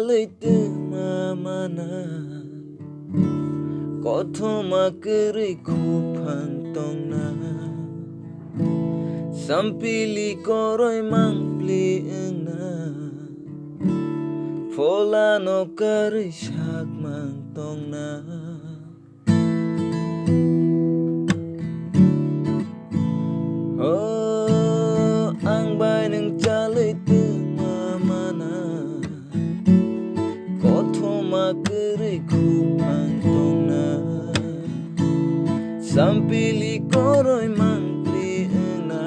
chalai tu mana Koto makeri kupang tong na Sampili koroi mangpli na Fola no kari syak mang tong na Oh ang bay nang chalai tu mana Koto makeri kupang tong na Sampili koroi mangpli na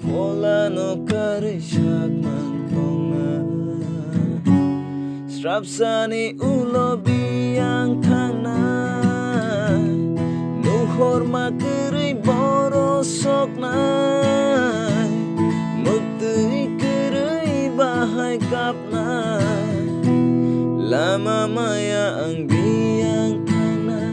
Fola no kari syak mang tong na Strapsani ulo biyang thang na Nuhor makeri borosok na Mukti keri bahai kap na Lama maya ang biyang thang na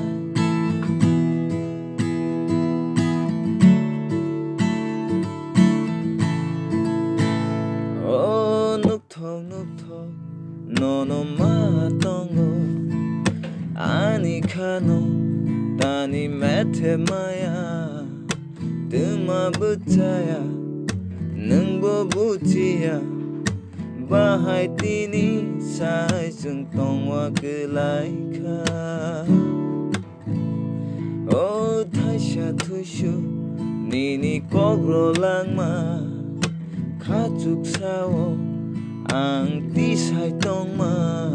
Oh nukthok Nono matongo Ani kano Tani mete maya Dema butaya Nungbo butia Bahai tini Sai sung tongwa kelai ka Oh taisha tushu Nini kogro langma Kachuk sawo Ang tisay tong ma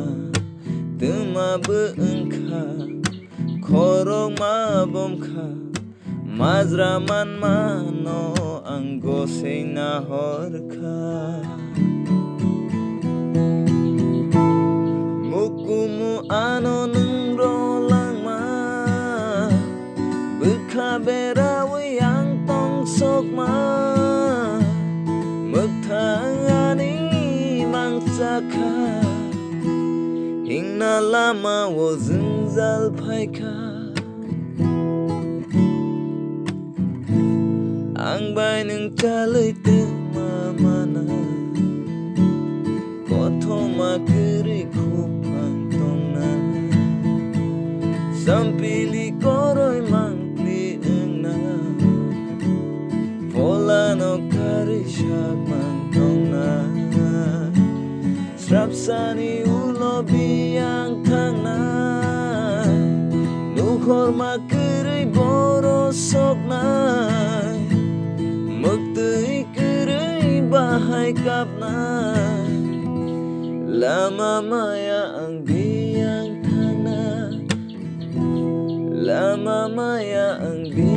Dema beengka Korong mabom ka Mazraman mano Ang gosay nahor ka Mukumu ano nung rolang ma Bekaberawi ang tong sok ma Magtangani Saka Hingna lama wo zinzal paika Ang bay nang chalai tu mana Koto makeri kupang tong na Sampili koroi mangpli na Fola no kari syak mang tong na Strapsani ulo biyang thang na Nuhor makeri borosok na Mukti keri bahai kap na Lama maya ang biyang thang na Lama maya ang biyang